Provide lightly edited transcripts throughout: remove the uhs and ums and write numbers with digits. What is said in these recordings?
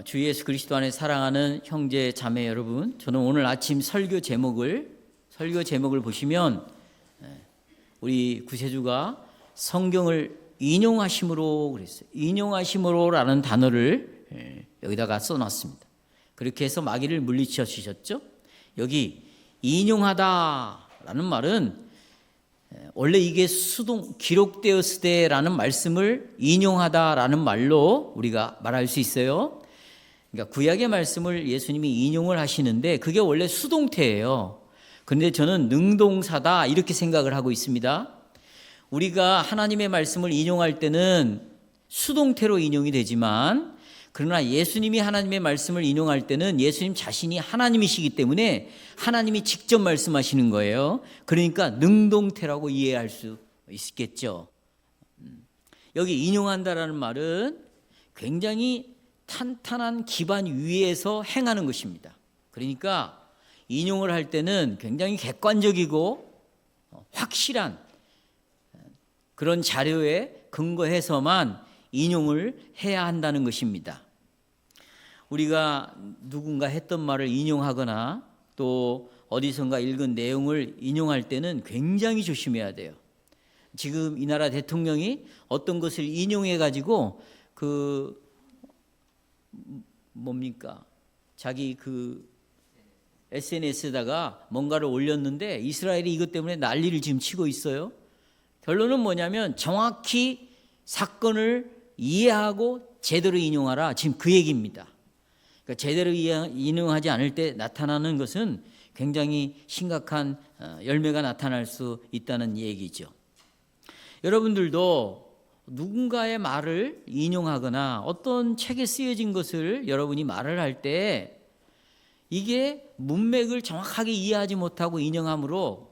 주 예수 그리스도 안에 사랑하는 형제 자매 여러분, 저는 오늘 아침 설교 제목을 보시면 우리 구세주가 성경을 인용하심으로 그랬어요. 인용하심으로라는 단어를 여기다가 써놨습니다. 그렇게 해서 마귀를 물리쳐 주셨죠. 여기 인용하다라는 말은 원래 이게 기록되었을 때라는 말씀을 인용하다라는 말로 우리가 말할 수 있어요. 그러니까 구약의 말씀을 예수님이 인용을 하시는데 그게 원래 수동태예요. 그런데 저는 능동사다 이렇게 생각을 하고 있습니다. 우리가 하나님의 말씀을 인용할 때는 수동태로 인용이 되지만, 그러나 예수님이 하나님의 말씀을 인용할 때는 예수님 자신이 하나님이시기 때문에 하나님이 직접 말씀하시는 거예요. 그러니까 능동태라고 이해할 수 있겠죠. 여기 인용한다라는 말은 굉장히 탄탄한 기반 위에서 행하는 것입니다. 그러니까 인용을 할 때는 굉장히 객관적이고 확실한 그런 자료에 근거해서만 인용을 해야 한다는 것입니다. 우리가 누군가 했던 말을 인용하거나 또 어디선가 읽은 내용을 인용할 때는 굉장히 조심해야 돼요. 지금 이 나라 대통령이 어떤 것을 인용해 가지고 자기 SNS에다가 뭔가를 올렸는데 이스라엘이 이것 때문에 난리를 지금 치고 있어요. 결론은 뭐냐면 정확히 사건을 이해하고 제대로 인용하라, 지금 그 얘기입니다. 그러니까 제대로 인용하지 않을 때 나타나는 것은 굉장히 심각한 열매가 나타날 수 있다는 얘기죠. 여러분들도 누군가의 말을 인용하거나 어떤 책에 쓰여진 것을 여러분이 말을 할 때 이게 문맥을 정확하게 이해하지 못하고 인용함으로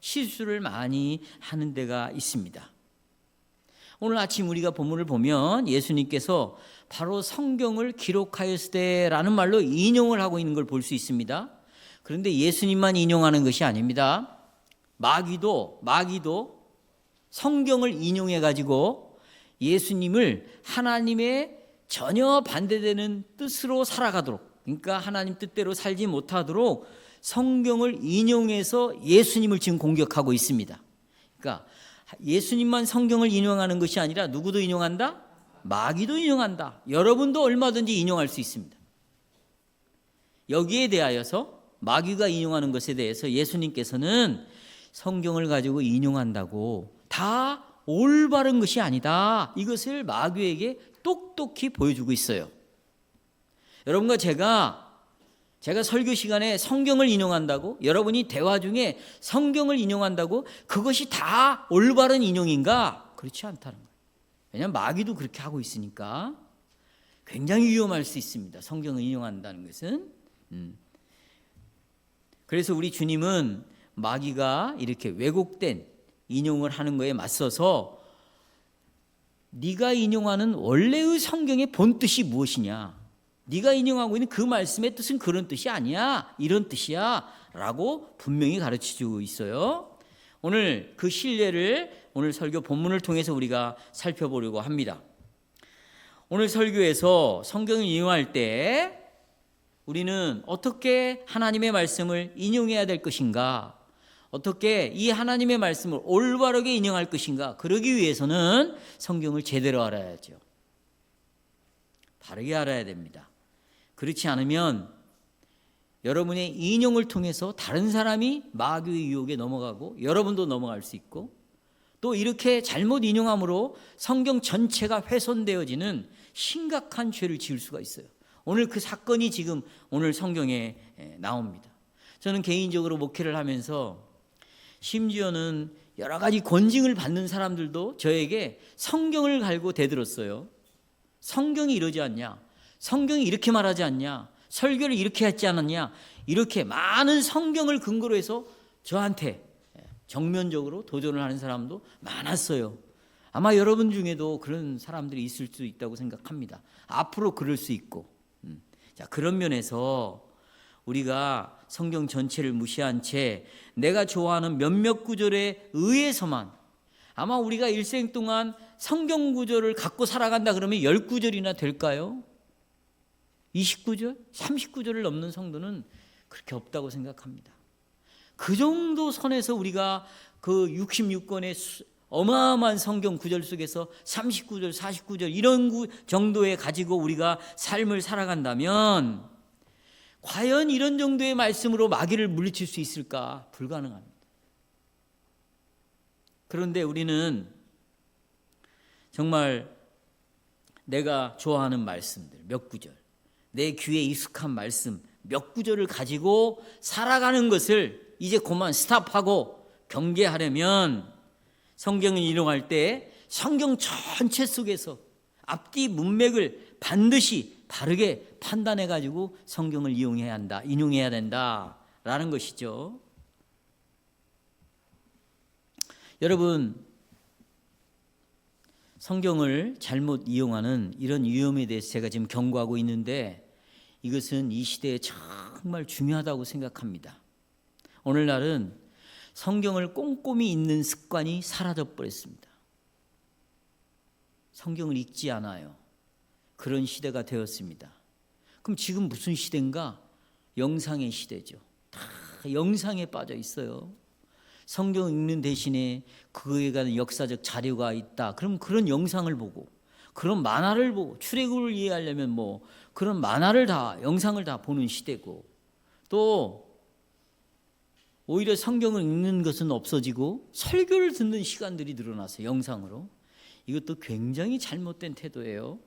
실수를 많이 하는 데가 있습니다. 오늘 아침 우리가 본문을 보면 예수님께서 바로 성경을 기록하였을 때라는 말로 인용을 하고 있는 걸 볼 수 있습니다. 그런데 예수님만 인용하는 것이 아닙니다. 마귀도 성경을 인용해 가지고 예수님을 하나님의 전혀 반대되는 뜻으로 살아가도록, 그러니까 하나님 뜻대로 살지 못하도록 성경을 인용해서 예수님을 지금 공격하고 있습니다. 그러니까 예수님만 성경을 인용하는 것이 아니라 누구도 인용한다? 마귀도 인용한다. 여러분도 얼마든지 인용할 수 있습니다. 여기에 대하여서 마귀가 인용하는 것에 대해서 예수님께서는 성경을 가지고 인용한다고 다 올바른 것이 아니다, 이것을 마귀에게 똑똑히 보여주고 있어요. 여러분과 제가 설교 시간에 성경을 인용한다고, 여러분이 대화 중에 성경을 인용한다고 그것이 다 올바른 인용인가? 그렇지 않다는 거예요. 왜냐하면 마귀도 그렇게 하고 있으니까 굉장히 위험할 수 있습니다. 성경을 인용한다는 것은. 그래서 우리 주님은 마귀가 이렇게 왜곡된 인용을 하는 거에 맞서서 네가 인용하는 원래의 성경의 본뜻이 무엇이냐, 네가 인용하고 있는 그 말씀의 뜻은 그런 뜻이 아니야, 이런 뜻이야 라고 분명히 가르치고 있어요. 오늘 그 신뢰를 오늘 설교 본문을 통해서 우리가 살펴보려고 합니다. 오늘 설교에서 성경을 인용할 때 우리는 어떻게 하나님의 말씀을 인용해야 될 것인가, 어떻게 이 하나님의 말씀을 올바르게 인용할 것인가, 그러기 위해서는 성경을 제대로 알아야죠. 바르게 알아야 됩니다. 그렇지 않으면 여러분의 인용을 통해서 다른 사람이 마귀의 유혹에 넘어가고 여러분도 넘어갈 수 있고, 또 이렇게 잘못 인용함으로 성경 전체가 훼손되어지는 심각한 죄를 지을 수가 있어요. 오늘 그 사건이 지금 오늘 성경에 나옵니다. 저는 개인적으로 목회를 하면서 심지어는 여러 가지 권징을 받는 사람들도 저에게 성경을 갈고 대들었어요. 성경이 이러지 않냐, 성경이 이렇게 말하지 않냐, 설교를 이렇게 했지 않았냐, 이렇게 많은 성경을 근거로 해서 저한테 정면적으로 도전을 하는 사람도 많았어요. 아마 여러분 중에도 그런 사람들이 있을 수 있다고 생각합니다. 앞으로 그럴 수 있고. 자, 그런 면에서 우리가 성경 전체를 무시한 채 내가 좋아하는 몇몇 구절에 의해서만, 아마 우리가 일생 동안 성경 구절을 갖고 살아간다 그러면 10구절이나 될까요? 29절, 39절을 넘는 성도는 그렇게 없다고 생각합니다. 그 정도 선에서 우리가 그 66권의 어마어마한 성경 구절 속에서 39절, 49절 이런 정도에 가지고 우리가 삶을 살아간다면 과연 이런 정도의 말씀으로 마귀를 물리칠 수 있을까? 불가능합니다. 그런데 우리는 정말 내가 좋아하는 말씀들 몇 구절, 내 귀에 익숙한 말씀 몇 구절을 가지고 살아가는 것을 이제 그만 스탑하고 경계하려면 성경을 인용할 때 성경 전체 속에서 앞뒤 문맥을 반드시 바르게 판단해 가지고 성경을 이용해야 한다, 인용해야 된다라는 것이죠. 여러분, 성경을 잘못 이용하는 이런 위험에 대해서 제가 지금 경고하고 있는데 이것은 이 시대에 정말 중요하다고 생각합니다. 오늘날은 성경을 꼼꼼히 읽는 습관이 사라져 버렸습니다. 성경을 읽지 않아요. 그런 시대가 되었습니다. 그럼 지금 무슨 시대인가? 영상의 시대죠. 다 영상에 빠져 있어요. 성경 읽는 대신에 그에 관한 역사적 자료가 있다. 그럼 그런 영상을 보고 그런 만화를 보고 출애굽을 이해하려면 뭐 그런 만화를 다 영상을 다 보는 시대고 또 오히려 성경을 읽는 것은 없어지고 설교를 듣는 시간들이 늘어났어요. 영상으로. 이것도 굉장히 잘못된 태도예요.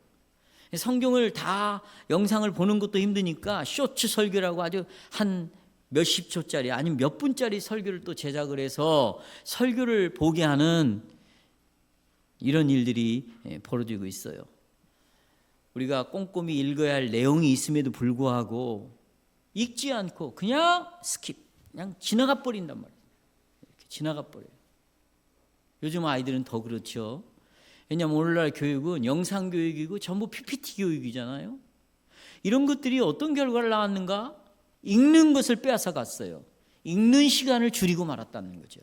성경을 다 영상을 보는 것도 힘드니까 쇼츠 설교라고 아주 한 몇십 초짜리 아니면 몇 분짜리 설교를 또 제작을 해서 설교를 보게 하는 이런 일들이 벌어지고 있어요. 우리가 꼼꼼히 읽어야 할 내용이 있음에도 불구하고 읽지 않고 그냥 스킵, 그냥 지나가 버린단 말이에요. 이렇게 지나가 버려요. 요즘 아이들은 더 그렇죠. 왜냐하면 오늘날 교육은 영상 교육이고 전부 PPT 교육이잖아요. 이런 것들이 어떤 결과를 낳았는가? 읽는 것을 빼앗아 갔어요. 읽는 시간을 줄이고 말았다는 거죠.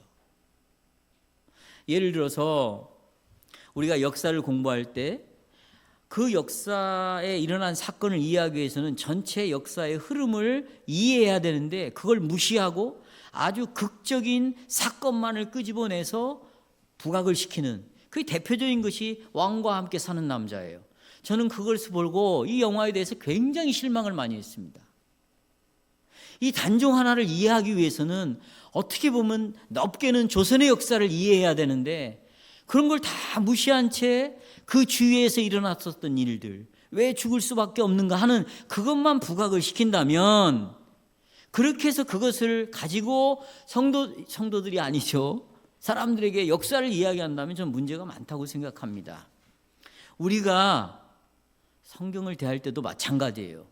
예를 들어서 우리가 역사를 공부할 때 그 역사에 일어난 사건을 이해하기 위해서는 전체 역사의 흐름을 이해해야 되는데 그걸 무시하고 아주 극적인 사건만을 끄집어내서 부각을 시키는 그 대표적인 것이 왕과 함께 사는 남자예요. 저는 그것을 보고 이 영화에 대해서 굉장히 실망을 많이 했습니다. 이 단종 하나를 이해하기 위해서는 어떻게 보면 넓게는 조선의 역사를 이해해야 되는데 그런 걸 다 무시한 채 그 주위에서 일어났었던 일들, 왜 죽을 수밖에 없는가 하는 그것만 부각을 시킨다면 그렇게 해서 그것을 가지고 성도들이 아니죠. 사람들에게 역사를 이야기한다면 저는 문제가 많다고 생각합니다. 우리가 성경을 대할 때도 마찬가지예요.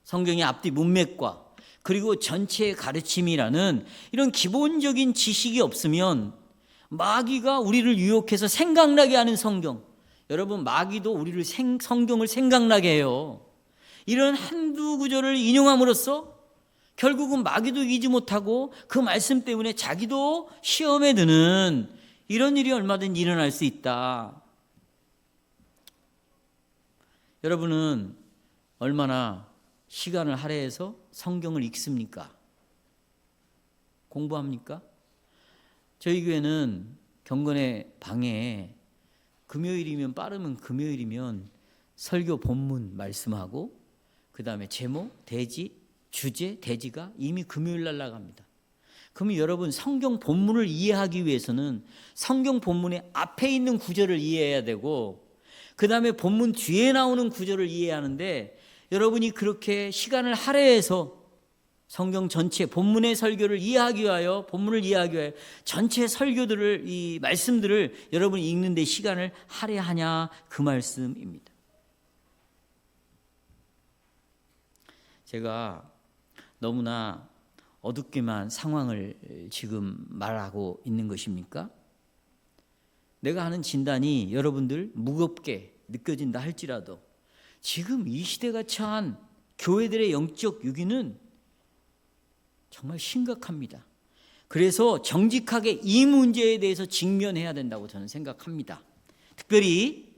성경의 앞뒤 문맥과 그리고 전체의 가르침이라는 이런 기본적인 지식이 없으면 마귀가 우리를 유혹해서 생각나게 하는 성경, 여러분 마귀도 우리를 성경을 생각나게 해요. 이런 한두 구절을 인용함으로써 결국은 마귀도 이기지 못하고 그 말씀 때문에 자기도 시험에 드는 이런 일이 얼마든지 일어날 수 있다. 여러분은 얼마나 시간을 할애해서 성경을 읽습니까? 공부합니까? 저희 교회는 경건의 방에 금요일이면 빠르면 금요일이면 설교 본문 말씀하고 그 다음에 제목, 대지, 주제, 대지가 이미 금요일 날 나갑니다. 그러면 여러분 성경 본문을 이해하기 위해서는 성경 본문의 앞에 있는 구절을 이해해야 되고 그 다음에 본문 뒤에 나오는 구절을 이해하는데 여러분이 그렇게 시간을 할애해서 성경 전체 본문의 설교를 이해하기 위하여 본문을 이해하기 위하여 전체 설교들을 이 말씀들을 여러분이 읽는 데 시간을 할애하냐 그 말씀입니다. 제가 너무나 어둡게만 상황을 지금 말하고 있는 것입니까? 내가 하는 진단이 여러분들 무겁게 느껴진다 할지라도 지금 이 시대가 처한 교회들의 영적 위기는 정말 심각합니다. 그래서 정직하게 이 문제에 대해서 직면해야 된다고 저는 생각합니다. 특별히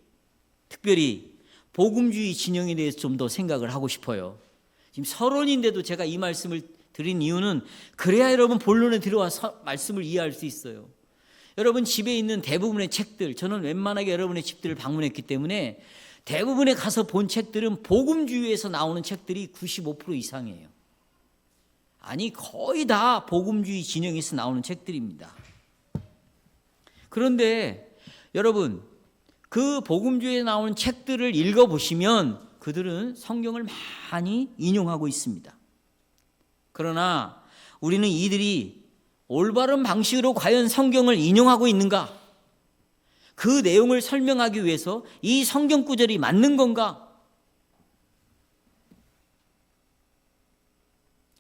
복음주의 진영에 대해서 좀 더 생각을 하고 싶어요. 지금 서론인데도 제가 이 말씀을 드린 이유는 그래야 여러분 본론에 들어와서 말씀을 이해할 수 있어요. 여러분 집에 있는 대부분의 책들, 저는 웬만하게 여러분의 집들을 방문했기 때문에 대부분에 가서 본 책들은 복음주의에서 나오는 책들이 95% 이상이에요. 아니 거의 다 복음주의 진영에서 나오는 책들입니다. 그런데 여러분 그 복음주의에 나오는 책들을 읽어보시면 그들은 성경을 많이 인용하고 있습니다. 그러나 우리는 이들이 올바른 방식으로 과연 성경을 인용하고 있는가? 그 내용을 설명하기 위해서 이 성경 구절이 맞는 건가?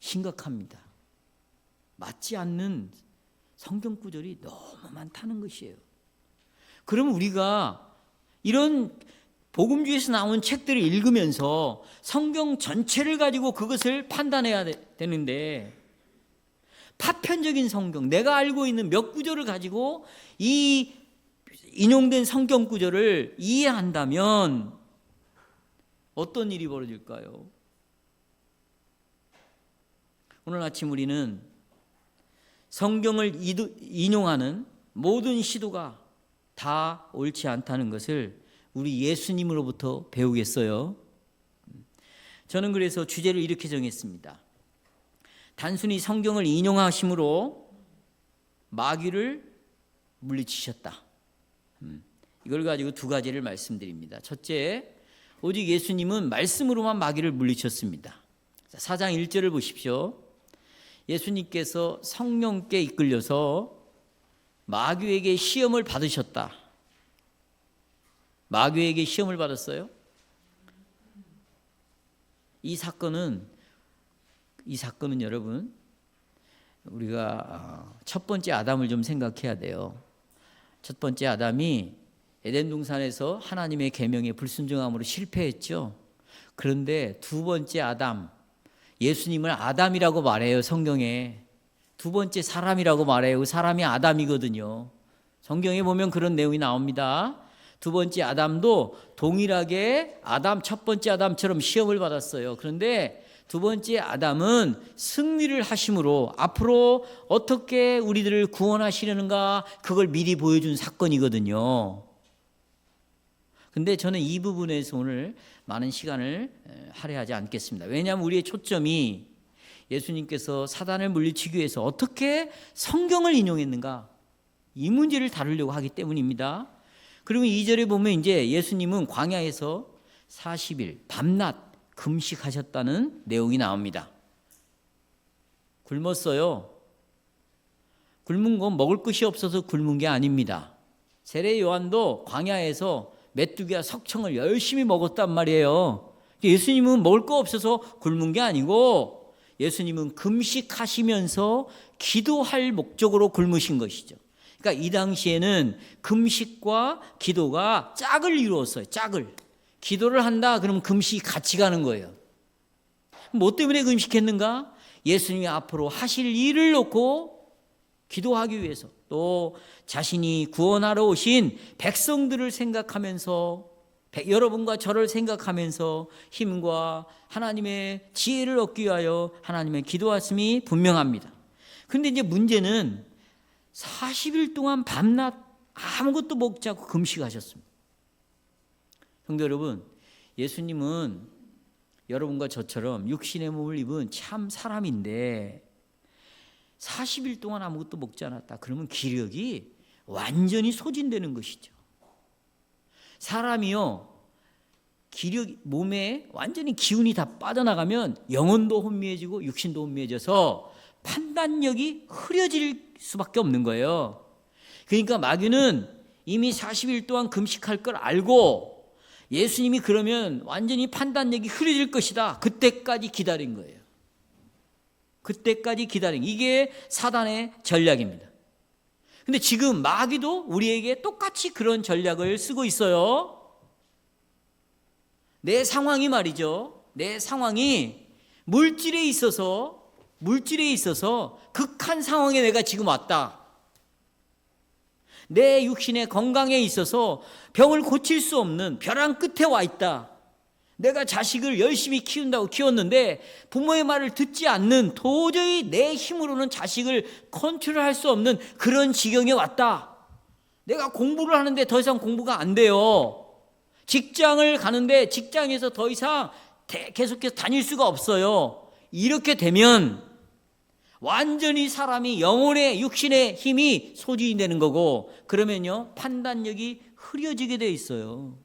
심각합니다. 맞지 않는 성경 구절이 너무 많다는 것이에요. 그럼 우리가 이런 복음주의에서 나온 책들을 읽으면서 성경 전체를 가지고 그것을 판단해야 되는데 파편적인 성경, 내가 알고 있는 몇 구절을 가지고 이 인용된 성경 구절을 이해한다면 어떤 일이 벌어질까요? 오늘 아침 우리는 성경을 인용하는 모든 시도가 다 옳지 않다는 것을 우리 예수님으로부터 배우겠어요. 저는 그래서 주제를 이렇게 정했습니다. 단순히 성경을 인용하심으로 마귀를 물리치셨다. 이걸 가지고 두 가지를 말씀드립니다. 첫째, 오직 예수님은 말씀으로만 마귀를 물리쳤습니다. 4장 1절을 보십시오. 예수님께서 성령께 이끌려서 마귀에게 시험을 받으셨다. 마귀에게 시험을 받았어요. 이 사건은 여러분 우리가 첫 번째 아담을 좀 생각해야 돼요. 첫 번째 아담이 에덴 동산에서 하나님의 계명에 불순종함으로 실패했죠. 그런데 두 번째 아담, 예수님을 아담이라고 말해요. 성경에 두 번째 사람이라고 말해요. 사람이 아담이거든요. 성경에 보면 그런 내용이 나옵니다. 두 번째 아담도 동일하게 아담 첫 번째 아담처럼 시험을 받았어요. 그런데 두 번째 아담은 승리를 하심으로 앞으로 어떻게 우리들을 구원하시려는가 그걸 미리 보여준 사건이거든요. 근데 저는 이 부분에서 오늘 많은 시간을 할애하지 않겠습니다. 왜냐하면 우리의 초점이 예수님께서 사단을 물리치기 위해서 어떻게 성경을 인용했는가 이 문제를 다루려고 하기 때문입니다. 그리고 2절에 보면 이제 예수님은 광야에서 40일 밤낮 금식하셨다는 내용이 나옵니다. 굶었어요. 굶은 건 먹을 것이 없어서 굶은 게 아닙니다. 세례 요한도 광야에서 메뚜기와 석청을 열심히 먹었단 말이에요. 예수님은 먹을 거 없어서 굶은 게 아니고 예수님은 금식하시면서 기도할 목적으로 굶으신 것이죠. 그러니까 이 당시에는 금식과 기도가 짝을 이루었어요. 짝을. 기도를 한다 그러면 금식이 같이 가는 거예요. 뭐 때문에 금식했는가? 예수님이 앞으로 하실 일을 놓고 기도하기 위해서 또 자신이 구원하러 오신 백성들을 생각하면서 여러분과 저를 생각하면서 힘과 하나님의 지혜를 얻기 위하여 하나님의 기도하심이 분명합니다. 그런데 이제 문제는 40일 동안 밤낮 아무것도 먹지 않고 금식하셨습니다. 성도 여러분, 예수님은 여러분과 저처럼 육신의 몸을 입은 참 사람인데 40일 동안 아무것도 먹지 않았다. 그러면 기력이 완전히 소진되는 것이죠. 사람이요, 몸에 완전히 기운이 다 빠져나가면 영혼도 혼미해지고 육신도 혼미해져서 판단력이 흐려질 수밖에 없는 거예요. 그러니까 마귀는 이미 40일 동안 금식할 걸 알고 예수님이 그러면 완전히 판단력이 흐려질 것이다. 그때까지 기다린 거예요. 그때까지 기다린 이게 사단의 전략입니다. 근데 지금 마귀도 우리에게 똑같이 그런 전략을 쓰고 있어요. 내 상황이 말이죠. 내 상황이 물질에 있어서 극한 상황에 내가 지금 왔다. 내 육신의 건강에 있어서 병을 고칠 수 없는 벼랑 끝에 와 있다. 내가 자식을 열심히 키운다고 키웠는데 부모의 말을 듣지 않는, 도저히 내 힘으로는 자식을 컨트롤할 수 없는 그런 지경에 왔다. 내가 공부를 하는데 더 이상 공부가 안 돼요. 직장을 가는데 직장에서 더 이상 계속해서 다닐 수가 없어요. 이렇게 되면 완전히 사람이 영혼의 육신의 힘이 소진이 되는 거고, 그러면요 판단력이 흐려지게 돼 있어요.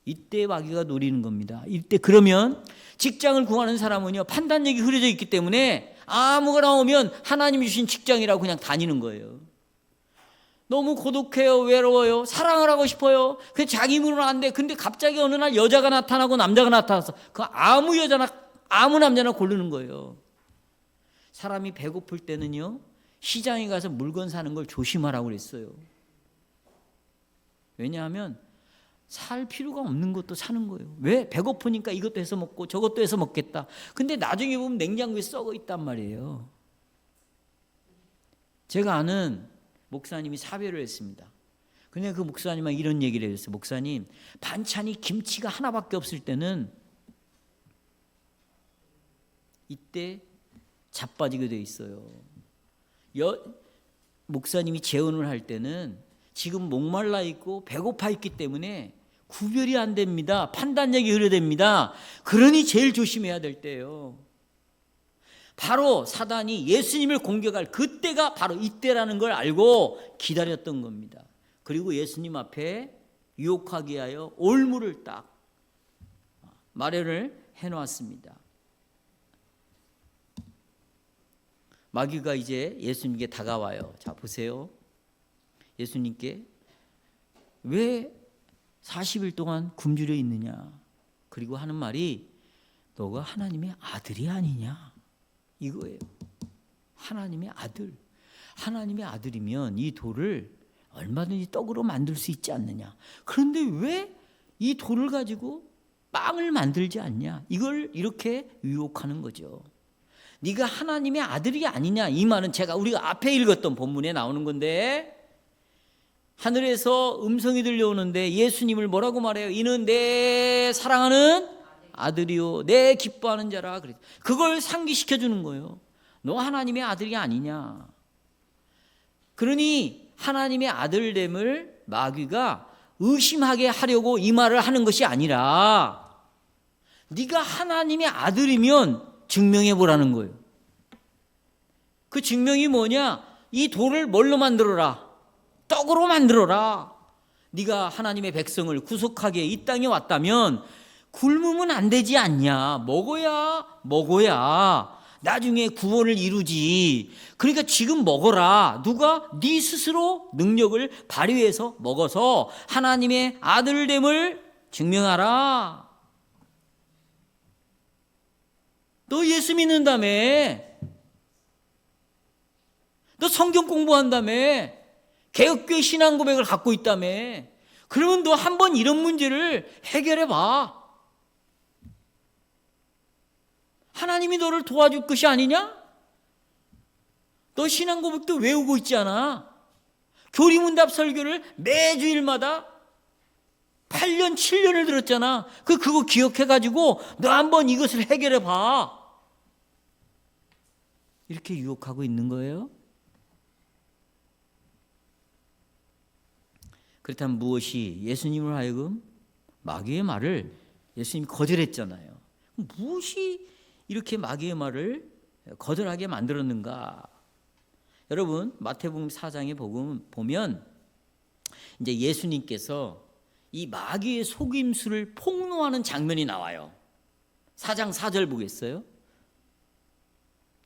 이때 마귀가 노리는 겁니다. 이때 그러면 직장을 구하는 사람은요 판단력이 흐려져 있기 때문에 아무거나 오면 하나님이 주신 직장이라고 그냥 다니는 거예요. 너무 고독해요. 외로워요. 사랑을 하고 싶어요. 그 자기 힘으로는 안 돼. 근데 갑자기 어느 날 여자가 나타나고 남자가 나타나서 그 아무 여자나 아무 남자나 고르는 거예요. 사람이 배고플 때는요 시장에 가서 물건 사는 걸 조심하라고 그랬어요. 왜냐하면 살 필요가 없는 것도 사는 거예요. 왜? 배고프니까 이것도 해서 먹고 저것도 해서 먹겠다. 근데 나중에 보면 냉장고에 썩어 있단 말이에요. 제가 아는 목사님이 사별을 했습니다. 근데 그 목사님은 이런 얘기를 했어요. 목사님, 반찬이 김치가 하나밖에 없을 때는 이때 자빠지게 돼 있어요. 목사님이 재혼을 할 때는 지금 목말라 있고 배고파 있기 때문에 구별이 안 됩니다. 판단력이 흐려됩니다. 그러니 제일 조심해야 될 때예요. 바로 사단이 예수님을 공격할 그때가 바로 이때라는 걸 알고 기다렸던 겁니다. 그리고 예수님 앞에 유혹하기 위하여 올무를 딱 마련을 해놓았습니다. 마귀가 이제 예수님께 다가와요. 자, 보세요. 예수님께 왜 40일 동안 굶주려 있느냐? 그리고 하는 말이 너가 하나님의 아들이 아니냐? 이거예요. 하나님의 아들. 하나님의 아들이면 이 돌을 얼마든지 떡으로 만들 수 있지 않느냐? 그런데 왜 이 돌을 가지고 빵을 만들지 않냐? 이걸 이렇게 유혹하는 거죠. 네가 하나님의 아들이 아니냐? 이 말은 우리가 앞에 읽었던 본문에 나오는 건데, 하늘에서 음성이 들려오는데 예수님을 뭐라고 말해요? 이는 내 사랑하는 아들이요 내 기뻐하는 자라. 그걸 상기시켜 주는 거예요. 너 하나님의 아들이 아니냐? 그러니 하나님의 아들됨을 마귀가 의심하게 하려고 이 말을 하는 것이 아니라, 네가 하나님의 아들이면 증명해 보라는 거예요. 그 증명이 뭐냐? 이 돌을 뭘로 만들어라? 떡으로 만들어라. 네가 하나님의 백성을 구속하게 이 땅에 왔다면 굶으면 안 되지 않냐? 먹어야 나중에 구원을 이루지. 그러니까 지금 먹어라. 누가? 네 스스로 능력을 발휘해서 먹어서 하나님의 아들됨을 증명하라. 너 예수 믿는다며. 너 성경 공부한다며. 개혁교회 신앙 고백을 갖고 있다며. 그러면 너 한번 이런 문제를 해결해 봐. 하나님이 너를 도와줄 것이 아니냐? 너 신앙 고백도 외우고 있지 않아? 교리문답 설교를 매주일마다 8년, 7년을 들었잖아. 그거 기억해가지고 너 한번 이것을 해결해 봐. 이렇게 유혹하고 있는 거예요. 그렇다면 무엇이 예수님을 하여금 마귀의 말을 예수님이 거절했잖아요. 무엇이 이렇게 마귀의 말을 거절하게 만들었는가? 여러분, 마태복음 4장에 보면 이제 예수님께서 이 마귀의 속임수를 폭로하는 장면이 나와요. 4장 4절 보겠어요?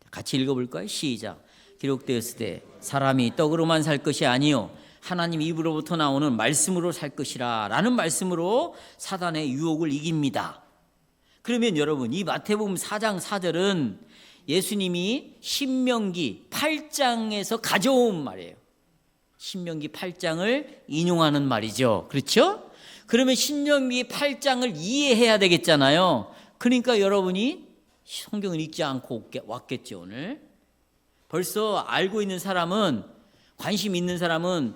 같이 읽어볼까요? 시작. 기록되었을 때 사람이 떡으로만 살 것이 아니요 하나님 입으로부터 나오는 말씀으로 살 것이라 라는 말씀으로 사단의 유혹을 이깁니다. 그러면 여러분, 이 마태복음 4장 4절은 예수님이 신명기 8장에서 가져온 말이에요. 신명기 8장을 인용하는 말이죠. 그렇죠? 그러면 신명기 8장을 이해해야 되겠잖아요. 그러니까 여러분이 성경을 읽지 않고 왔겠죠. 오늘 벌써 알고 있는 사람은, 관심 있는 사람은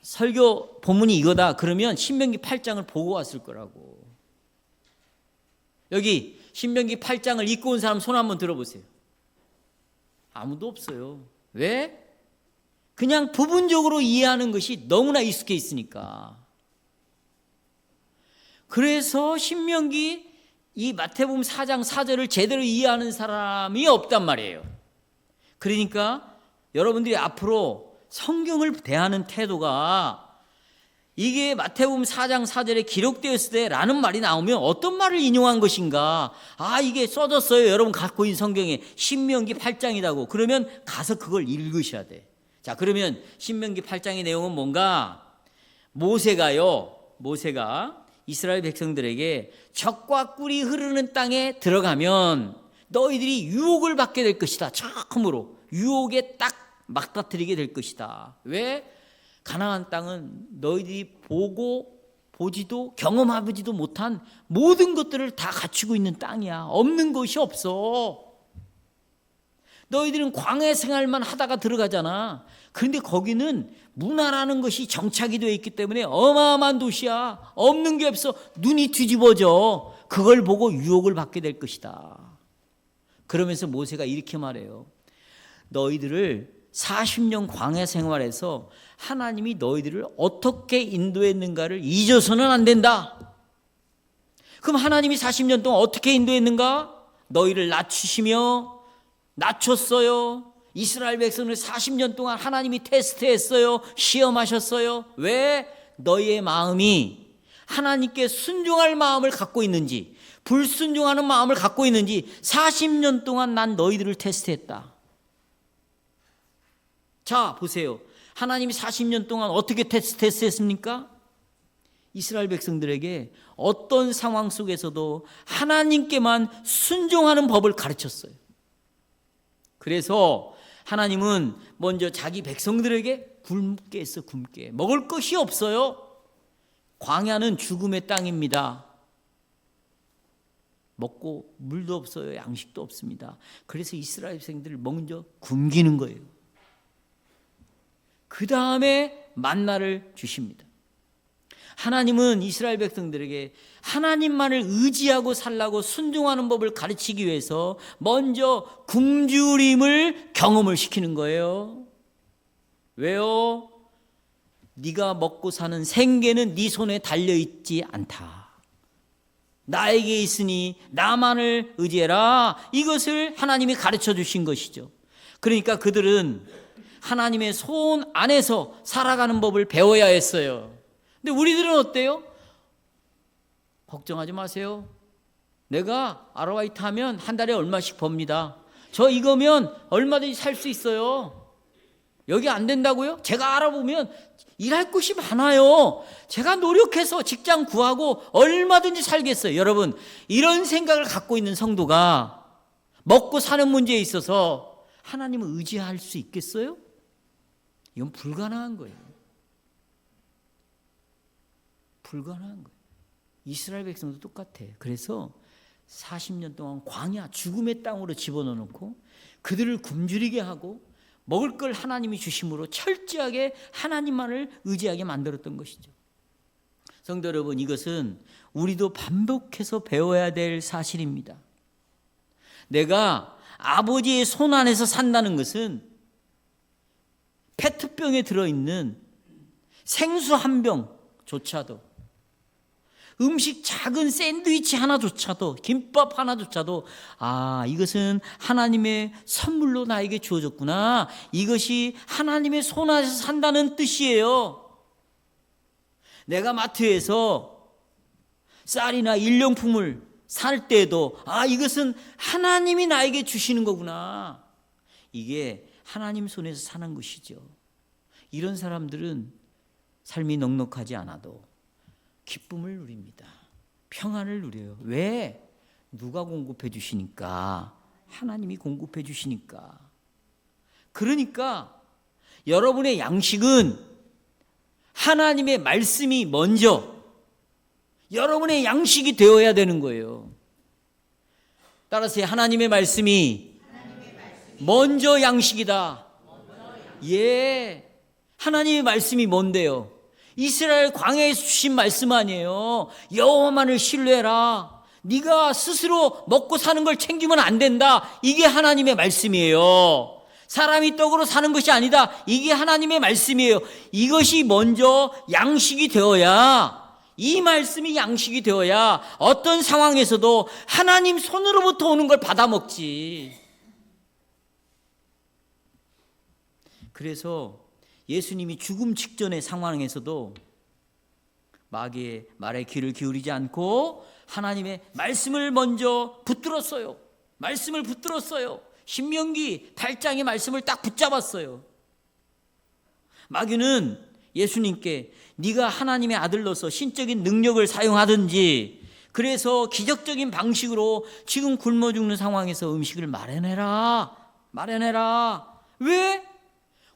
설교 본문이 이거다 그러면 신명기 8장을 보고 왔을 거라고. 여기 신명기 8장을 읽고 온 사람 손 한번 들어보세요. 아무도 없어요. 왜? 그냥 부분적으로 이해하는 것이 너무나 익숙해 있으니까. 그래서 신명기 이 마태복음 4장 4절을 제대로 이해하는 사람이 없단 말이에요. 그러니까 여러분들이 앞으로 성경을 대하는 태도가 이게 마태복음 4장 4절에 기록되었을 때 라는 말이 나오면 어떤 말을 인용한 것인가? 이게 써졌어요. 여러분 갖고 있는 성경에 신명기 8장이라고. 그러면 가서 그걸 읽으셔야 돼. 자, 그러면 신명기 8장의 내용은 뭔가? 모세가 이스라엘 백성들에게 적과 꿀이 흐르는 땅에 들어가면 너희들이 유혹을 받게 될 것이다. 처음으로 유혹에 딱 맞닥뜨리게 될 것이다. 왜? 가나안 땅은 너희들이 보지도 경험하지도 못한 모든 것들을 다 갖추고 있는 땅이야. 없는 것이 없어. 너희들은 광야 생활만 하다가 들어가잖아. 그런데 거기는 문화라는 것이 정착이 되어 있기 때문에 어마어마한 도시야. 없는 게 없어. 눈이 뒤집어져. 그걸 보고 유혹을 받게 될 것이다. 그러면서 모세가 이렇게 말해요. 너희들을 40년 광야 생활에서 하나님이 너희들을 어떻게 인도했는가를 잊어서는 안 된다. 그럼 하나님이 40년 동안 어떻게 인도했는가? 너희를 낮췄어요. 이스라엘 백성을 40년 동안 하나님이 테스트했어요. 시험하셨어요. 왜? 너희의 마음이 하나님께 순종할 마음을 갖고 있는지 불순종하는 마음을 갖고 있는지 40년 동안 난 너희들을 테스트했다. 자, 보세요. 하나님이 40년 동안 어떻게 테스트했습니까? 이스라엘 백성들에게 어떤 상황 속에서도 하나님께만 순종하는 법을 가르쳤어요. 그래서 하나님은 먼저 자기 백성들에게 굶게 했어. 굶게. 먹을 것이 없어요. 광야는 죽음의 땅입니다. 먹고 물도 없어요. 양식도 없습니다. 그래서 이스라엘 백성들을 먼저 굶기는 거예요. 그 다음에 만나를 주십니다. 하나님은 이스라엘 백성들에게 하나님만을 의지하고 살라고 순종하는 법을 가르치기 위해서 먼저 굶주림을 경험을 시키는 거예요. 왜요? 네가 먹고 사는 생계는 네 손에 달려있지 않다. 나에게 있으니 나만을 의지해라. 이것을 하나님이 가르쳐 주신 것이죠. 그러니까 그들은 하나님의 손 안에서 살아가는 법을 배워야 했어요. 근데 우리들은 어때요? 걱정하지 마세요. 내가 아르바이트 하면 한 달에 얼마씩 법니다. 저 이거면 얼마든지 살 수 있어요. 여기 안 된다고요? 제가 알아보면 일할 곳이 많아요. 제가 노력해서 직장 구하고 얼마든지 살겠어요. 여러분, 이런 생각을 갖고 있는 성도가 먹고 사는 문제에 있어서 하나님을 의지할 수 있겠어요? 이건 불가능한 거예요. 불가능한 거예요. 이스라엘 백성도 똑같아. 그래서 40년 동안 광야 죽음의 땅으로 집어넣어놓고 그들을 굶주리게 하고 먹을 걸 하나님이 주심으로 철저하게 하나님만을 의지하게 만들었던 것이죠. 성도 여러분, 이것은 우리도 반복해서 배워야 될 사실입니다. 내가 아버지의 손 안에서 산다는 것은 페트병에 들어있는 생수 한 병조차도, 음식 작은 샌드위치 하나조차도, 김밥 하나조차도 이것은 하나님의 선물로 나에게 주어졌구나. 이것이 하나님의 손 안에서 산다는 뜻이에요. 내가 마트에서 쌀이나 일용품을 살 때도 이것은 하나님이 나에게 주시는 거구나. 이게 하나님 손에서 사는 것이죠. 이런 사람들은 삶이 넉넉하지 않아도 기쁨을 누립니다. 평안을 누려요. 왜? 누가 공급해 주시니까. 하나님이 공급해 주시니까. 그러니까 여러분의 양식은 하나님의 말씀이 먼저 여러분의 양식이 되어야 되는 거예요. 따라서 하나님의 말씀이 먼저 양식이다. 예. 하나님의 말씀이 뭔데요? 이스라엘 광야에서 주신 말씀 아니에요. 여호와만을 신뢰해라. 네가 스스로 먹고 사는 걸 챙기면 안 된다. 이게 하나님의 말씀이에요. 사람이 떡으로 사는 것이 아니다. 이게 하나님의 말씀이에요. 이것이 먼저 양식이 되어야, 이 말씀이 양식이 되어야 어떤 상황에서도 하나님 손으로부터 오는 걸 받아 먹지. 그래서 예수님이 죽음 직전의 상황에서도 마귀의 말에 귀를 기울이지 않고 하나님의 말씀을 먼저 붙들었어요. 말씀을 붙들었어요. 신명기 8장의 말씀을 딱 붙잡았어요. 마귀는 예수님께 네가 하나님의 아들로서 신적인 능력을 사용하든지, 그래서 기적적인 방식으로 지금 굶어 죽는 상황에서 음식을 마련해라. 왜?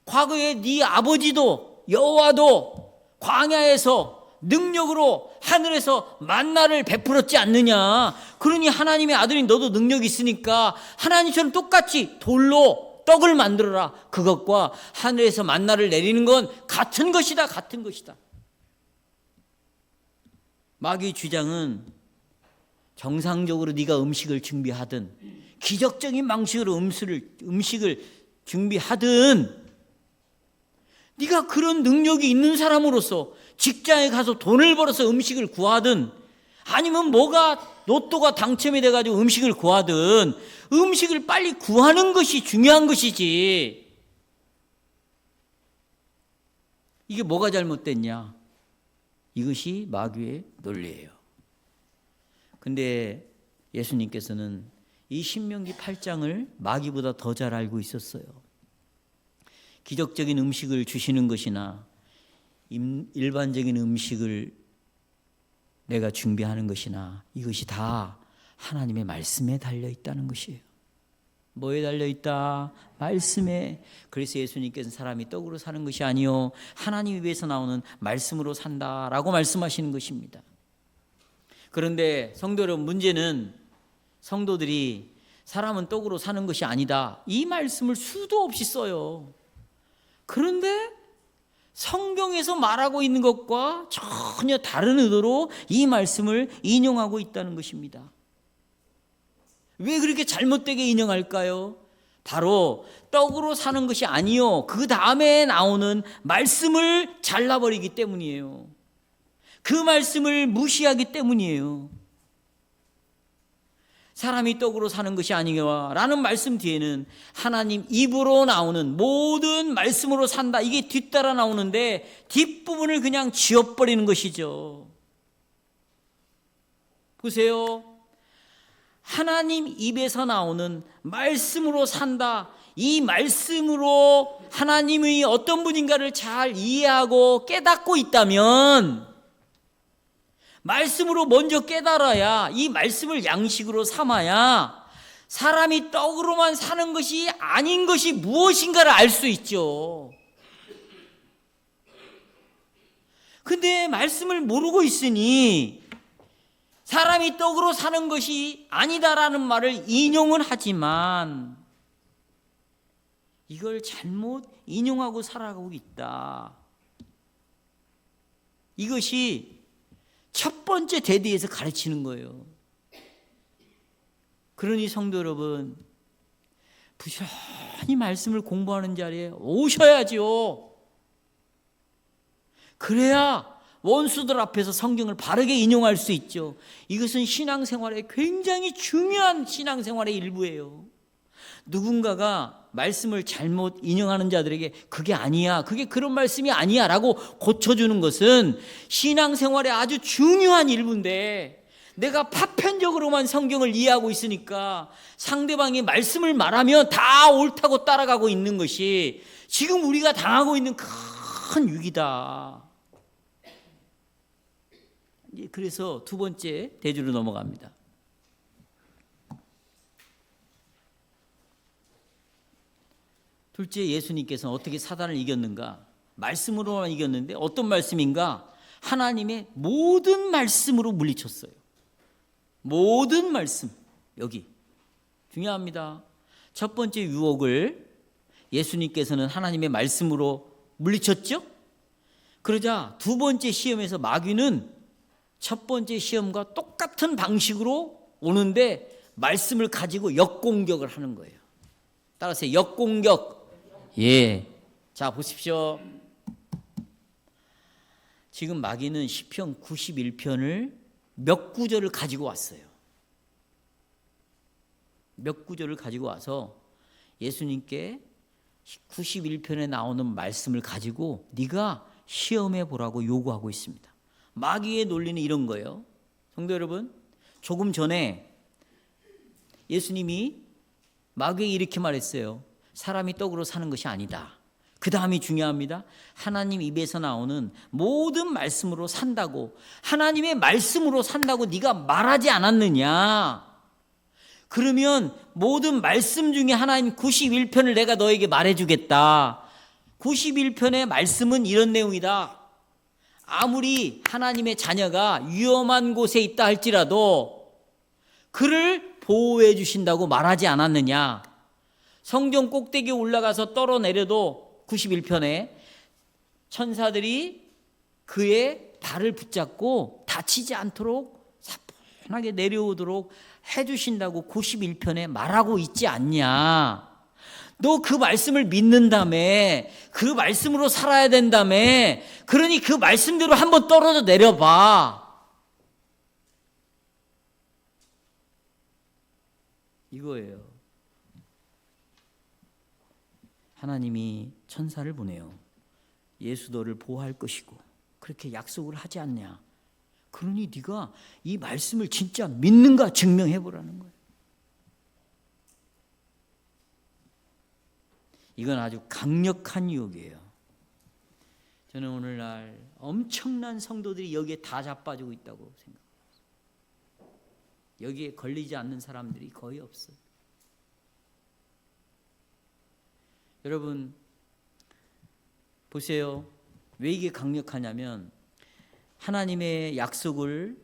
과거에 네 아버지도 여호와도 광야에서 능력으로 하늘에서 만나를 베풀었지 않느냐. 그러니 하나님의 아들인 너도 능력이 있으니까 하나님처럼 똑같이 돌로 떡을 만들어라. 그것과 하늘에서 만나를 내리는 건 같은 것이다. 마귀의 주장은 정상적으로 네가 음식을 준비하든 기적적인 방식으로 음식을 준비하든, 네가 그런 능력이 있는 사람으로서 직장에 가서 돈을 벌어서 음식을 구하든, 아니면 뭐가 로또가 당첨이 돼가지고 음식을 구하든, 음식을 빨리 구하는 것이 중요한 것이지. 이게 뭐가 잘못됐냐? 이것이 마귀의 논리예요. 근데 예수님께서는 이 신명기 8장을 마귀보다 더 잘 알고 있었어요. 기적적인 음식을 주시는 것이나 일반적인 음식을 내가 준비하는 것이나 이것이 다 하나님의 말씀에 달려 있다는 것이에요. 뭐에 달려 있다? 말씀에. 그래서 예수님께서는 사람이 떡으로 사는 것이 아니요 하나님 입에서 나오는 말씀으로 산다라고 말씀하시는 것입니다. 그런데 성도 여러분, 문제는 성도들이 사람은 떡으로 사는 것이 아니다, 이 말씀을 수도 없이 써요. 그런데 성경에서 말하고 있는 것과 전혀 다른 의도로 이 말씀을 인용하고 있다는 것입니다. 왜 그렇게 잘못되게 인용할까요? 바로 떡으로 사는 것이 아니요 그 다음에 나오는 말씀을 잘라버리기 때문이에요. 그 말씀을 무시하기 때문이에요. 사람이 떡으로 사는 것이 아니냐 라는 말씀 뒤에는 하나님 입으로 나오는 모든 말씀으로 산다, 이게 뒤따라 나오는데 뒷부분을 그냥 지워버리는 것이죠. 보세요. 하나님 입에서 나오는 말씀으로 산다, 이 말씀으로 하나님의 어떤 분인가를 잘 이해하고 깨닫고 있다면, 말씀으로 먼저 깨달아야, 이 말씀을 양식으로 삼아야 사람이 떡으로만 사는 것이 아닌 것이 무엇인가를 알 수 있죠. 근데 말씀을 모르고 있으니 사람이 떡으로 사는 것이 아니다라는 말을 인용은 하지만 이걸 잘못 인용하고 살아가고 있다. 이것이 첫 번째 대디에서 가르치는 거예요. 그러니 성도 여러분, 부지런히 말씀을 공부하는 자리에 오셔야지요. 그래야 원수들 앞에서 성경을 바르게 인용할 수 있죠. 이것은 신앙생활의 굉장히 중요한 신앙생활의 일부예요. 누군가가 말씀을 잘못 인용하는 자들에게 그게 아니야, 그게 그런 말씀이 아니야 라고 고쳐주는 것은 신앙생활의 아주 중요한 일부인데, 내가 파편적으로만 성경을 이해하고 있으니까 상대방이 말씀을 말하면 다 옳다고 따라가고 있는 것이 지금 우리가 당하고 있는 큰 위기다. 그래서 두 번째 대주로 넘어갑니다. 둘째, 예수님께서는 어떻게 사단을 이겼는가? 말씀으로만 이겼는데 어떤 말씀인가? 하나님의 모든 말씀으로 물리쳤어요. 모든 말씀. 여기 중요합니다. 첫 번째 유혹을 예수님께서는 하나님의 말씀으로 물리쳤죠. 그러자 두 번째 시험에서 마귀는 첫 번째 시험과 똑같은 방식으로 오는데 말씀을 가지고 역공격을 하는 거예요. 따라서 역공격. 예. 자, 보십시오. 지금 마귀는 시편 91편을 몇 구절을 가지고 왔어요. 몇 구절을 가지고 와서 예수님께 91편에 나오는 말씀을 가지고 네가 시험해 보라고 요구하고 있습니다. 마귀의 논리는 이런 거예요. 성도 여러분, 조금 전에 예수님이 마귀에게 이렇게 말했어요. 사람이 떡으로 사는 것이 아니다. 그 다음이 중요합니다. 하나님 입에서 나오는 모든 말씀으로 산다고, 하나님의 말씀으로 산다고 네가 말하지 않았느냐. 그러면 모든 말씀 중에 하나님 91편을 내가 너에게 말해주겠다. 91편의 말씀은 이런 내용이다. 아무리 하나님의 자녀가 위험한 곳에 있다 할지라도 그를 보호해 주신다고 말하지 않았느냐. 성전 꼭대기에 올라가서 떨어내려도 91편에 천사들이 그의 발을 붙잡고 다치지 않도록 사뿐하게 내려오도록 해주신다고 91편에 말하고 있지 않냐. 너 그 말씀을 믿는다며, 그 말씀으로 살아야 된다며. 그러니 그 말씀대로 한번 떨어져 내려봐. 이거예요. 하나님이 천사를 보내요. 예수 너를 보호할 것이고 그렇게 약속을 하지 않냐. 그러니 네가 이 말씀을 진짜 믿는가 증명해 보라는 거예요. 이건 아주 강력한 유혹이에요. 저는 오늘날 엄청난 성도들이 여기에 다 자빠지고 있다고 생각합니다. 여기에 걸리지 않는 사람들이 거의 없어요. 여러분 보세요. 왜 이게 강력하냐면 하나님의 약속을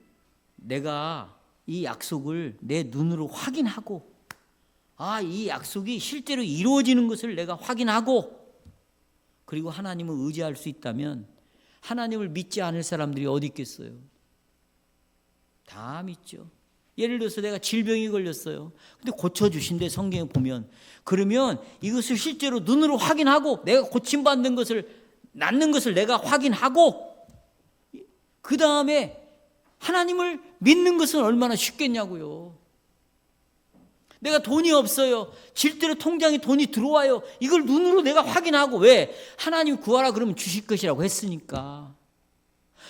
내가 이 약속을 내 눈으로 확인하고 이 약속이 실제로 이루어지는 것을 내가 확인하고 그리고 하나님을 의지할 수 있다면 하나님을 믿지 않을 사람들이 어디 있겠어요? 다 믿죠. 예를 들어서 내가 질병이 걸렸어요. 근데 고쳐주신대 성경에 보면. 그러면 이것을 실제로 눈으로 확인하고 내가 고침받는 것을 낫는 것을 내가 확인하고 그 다음에 하나님을 믿는 것은 얼마나 쉽겠냐고요. 내가 돈이 없어요. 실제로 통장에 돈이 들어와요. 이걸 눈으로 내가 확인하고 왜? 하나님 구하라 그러면 주실 것이라고 했으니까.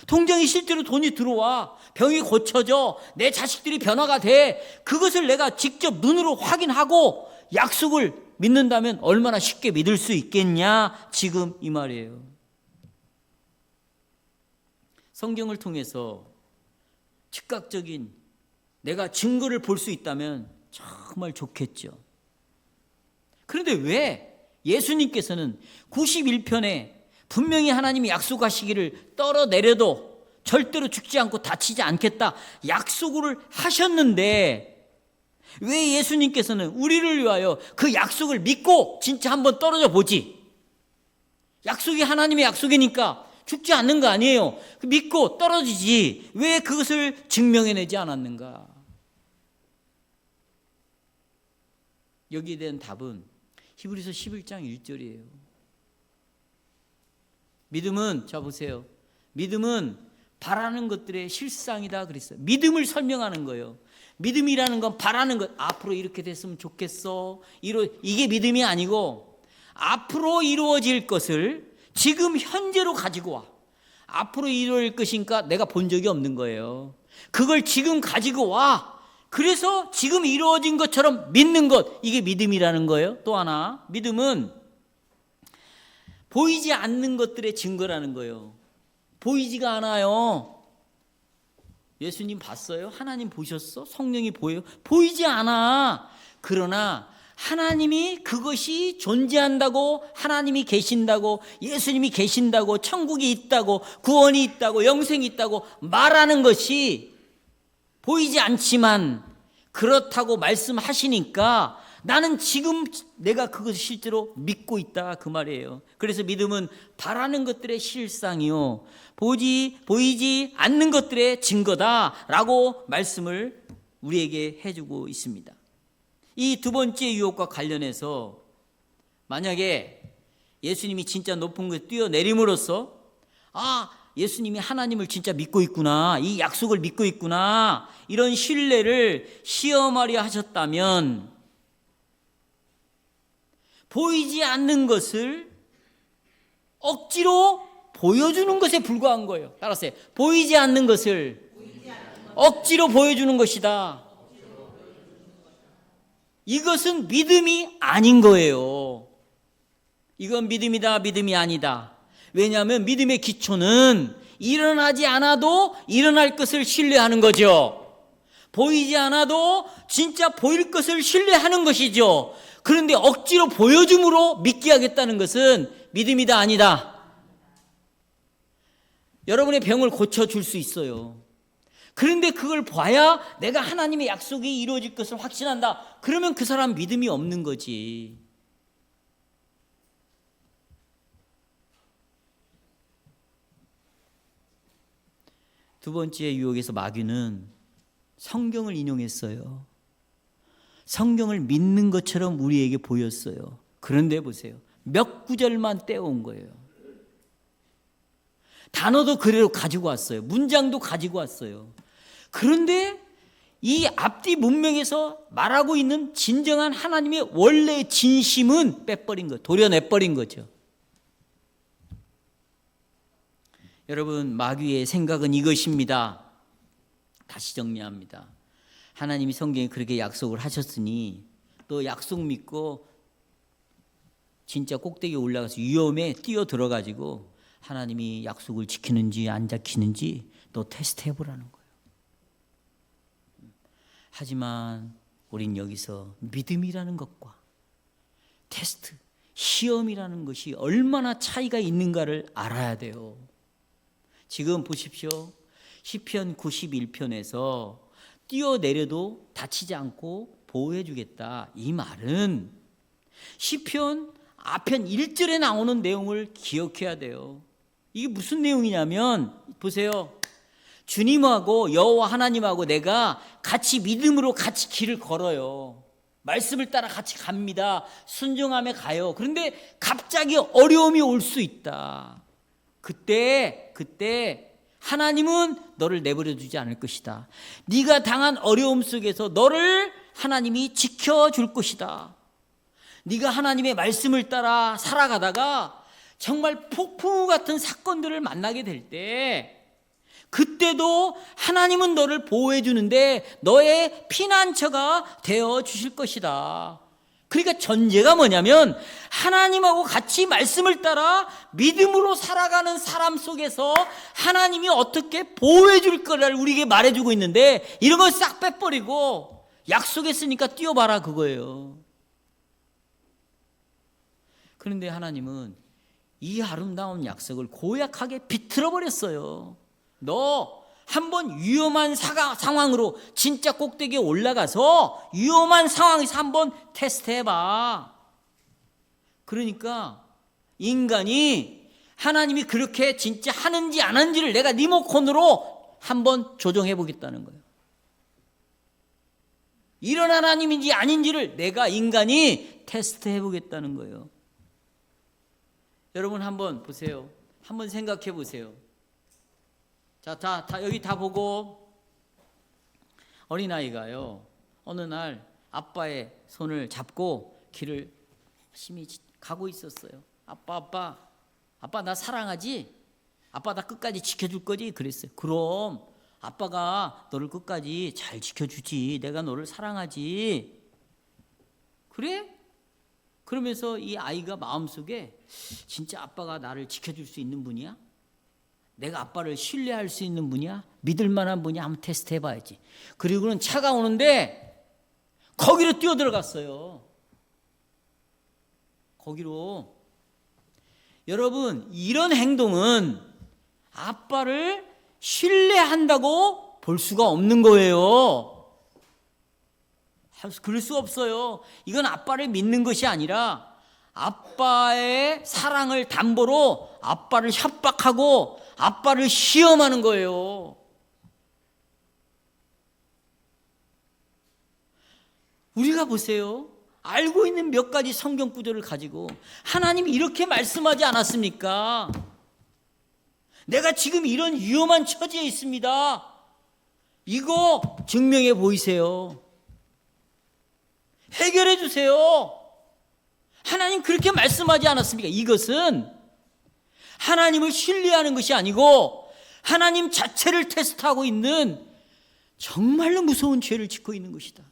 통장에 실제로 돈이 들어와. 병이 고쳐져. 내 자식들이 변화가 돼. 그것을 내가 직접 눈으로 확인하고 약속을 믿는다면 얼마나 쉽게 믿을 수 있겠냐. 지금 이 말이에요. 성경을 통해서 즉각적인 내가 증거를 볼 수 있다면 정말 좋겠죠. 그런데 왜 예수님께서는 91편에 분명히 하나님이 약속하시기를 떨어내려도 절대로 죽지 않고 다치지 않겠다 약속을 하셨는데 왜 예수님께서는 우리를 위하여 그 약속을 믿고 진짜 한번 떨어져 보지. 약속이 하나님의 약속이니까 죽지 않는 거 아니에요. 믿고 떨어지지. 왜 그것을 증명해내지 않았는가? 여기에 대한 답은 히브리서 11장 1절이에요. 믿음은, 자 보세요. 믿음은 바라는 것들의 실상이다 그랬어요. 믿음을 설명하는 거예요. 믿음이라는 건 바라는 것. 앞으로 이렇게 됐으면 좋겠어. 이게 믿음이 아니고 앞으로 이루어질 것을 지금 현재로 가지고 와. 앞으로 이루어질 것이니까 내가 본 적이 없는 거예요. 그걸 지금 가지고 와. 그래서 지금 이루어진 것처럼 믿는 것. 이게 믿음이라는 거예요. 또 하나, 믿음은 보이지 않는 것들의 증거라는 거예요. 보이지가 않아요. 예수님 봤어요? 하나님 보셨어? 성령이 보여요? 보이지 않아. 그러나 하나님이 그것이 존재한다고, 하나님이 계신다고, 예수님이 계신다고, 천국이 있다고, 구원이 있다고, 영생이 있다고 말하는 것이 보이지 않지만 그렇다고 말씀하시니까 나는 지금 내가 그것을 실제로 믿고 있다 그 말이에요. 그래서 믿음은 바라는 것들의 실상이요 보이지 않는 것들의 증거다라고 말씀을 우리에게 해주고 있습니다. 이 두 번째 유혹과 관련해서 만약에 예수님이 진짜 높은 곳에 뛰어내림으로써 예수님이 하나님을 진짜 믿고 있구나, 이 약속을 믿고 있구나, 이런 신뢰를 시험하려 하셨다면 보이지 않는 것을 억지로 보여주는 것에 불과한 거예요. 따라서 보이지 않는 것을 억지로 보여주는 것이다. 이것은 믿음이 아닌 거예요. 이건 믿음이다, 믿음이 아니다. 왜냐하면 믿음의 기초는 일어나지 않아도 일어날 것을 신뢰하는 거죠. 보이지 않아도 진짜 보일 것을 신뢰하는 것이죠. 그런데 억지로 보여줌으로 믿게 하겠다는 것은 믿음이다, 아니다. 여러분의 병을 고쳐줄 수 있어요. 그런데 그걸 봐야 내가 하나님의 약속이 이루어질 것을 확신한다. 그러면 그 사람 믿음이 없는 거지. 두 번째 유혹에서 마귀는 성경을 인용했어요. 성경을 믿는 것처럼 우리에게 보였어요. 그런데 보세요. 몇 구절만 떼어온 거예요. 단어도 그대로 가지고 왔어요. 문장도 가지고 왔어요. 그런데 이 앞뒤 문맥에서 말하고 있는 진정한 하나님의 원래의 진심은 빼버린 거, 도려내버린 거죠. 여러분, 마귀의 생각은 이것입니다. 다시 정리합니다. 하나님이 성경에 그렇게 약속을 하셨으니 또 약속 믿고 진짜 꼭대기에 올라가서 위험에 뛰어 들어가지고 하나님이 약속을 지키는지 안 지키는지 또 테스트 해보라는 거예요. 하지만 우린 여기서 믿음이라는 것과 테스트, 시험이라는 것이 얼마나 차이가 있는가를 알아야 돼요. 지금 보십시오. 시편 91편에서 뛰어내려도 다치지 않고 보호해 주겠다. 이 말은 시편 앞편 1절에 나오는 내용을 기억해야 돼요. 이게 무슨 내용이냐면 보세요. 주님하고 여호와 하나님하고 내가 같이 믿음으로 같이 길을 걸어요. 말씀을 따라 같이 갑니다. 순종하며 가요. 그런데 갑자기 어려움이 올 수 있다. 그때 하나님은 너를 내버려 두지 않을 것이다. 네가 당한 어려움 속에서 너를 하나님이 지켜줄 것이다. 네가 하나님의 말씀을 따라 살아가다가 정말 폭풍우 같은 사건들을 만나게 될 때 그때도 하나님은 너를 보호해 주는데 너의 피난처가 되어 주실 것이다. 그러니까 전제가 뭐냐면 하나님하고 같이 말씀을 따라 믿음으로 살아가는 사람 속에서 하나님이 어떻게 보호해 줄 거를 우리에게 말해주고 있는데 이런 걸 싹 빼버리고 약속했으니까 뛰어봐라 그거예요. 그런데 하나님은 이 아름다운 약속을 고약하게 비틀어 버렸어요. 너 한번 위험한 상황으로 진짜 꼭대기에 올라가서 위험한 상황에서 한번 테스트해봐. 그러니까 인간이 하나님이 그렇게 진짜 하는지 안 하는지를 내가 리모컨으로 한번 조정해 보겠다는 거예요. 이런 하나님인지 아닌지를 내가 인간이 테스트해 보겠다는 거예요. 여러분 한번 보세요. 한번 생각해 보세요. 자, 여기 다 보고 어린아이가요 어느 날 아빠의 손을 잡고 길을 열심히 가고 있었어요. 아빠 나 사랑하지? 아빠 나 끝까지 지켜줄 거지? 그랬어요. 그럼 아빠가 너를 끝까지 잘 지켜주지. 내가 너를 사랑하지. 그래? 그러면서 이 아이가 마음속에 진짜 아빠가 나를 지켜줄 수 있는 분이야? 내가 아빠를 신뢰할 수 있는 분이야? 믿을 만한 분이야? 한번 테스트 해봐야지. 그리고는 차가 오는데 거기로 뛰어들어갔어요. 거기로. 여러분 이런 행동은 아빠를 신뢰한다고 볼 수가 없는 거예요. 그럴 수 없어요. 이건 아빠를 믿는 것이 아니라 아빠의 사랑을 담보로 아빠를 협박하고 아빠를 시험하는 거예요. 우리가 보세요. 알고 있는 몇 가지 성경 구절을 가지고 하나님이 이렇게 말씀하지 않았습니까? 내가 지금 이런 위험한 처지에 있습니다. 이거 증명해 보이세요. 해결해 주세요. 하나님 그렇게 말씀하지 않았습니까? 이것은 하나님을 신뢰하는 것이 아니고 하나님 자체를 테스트하고 있는 정말로 무서운 죄를 짓고 있는 것이다.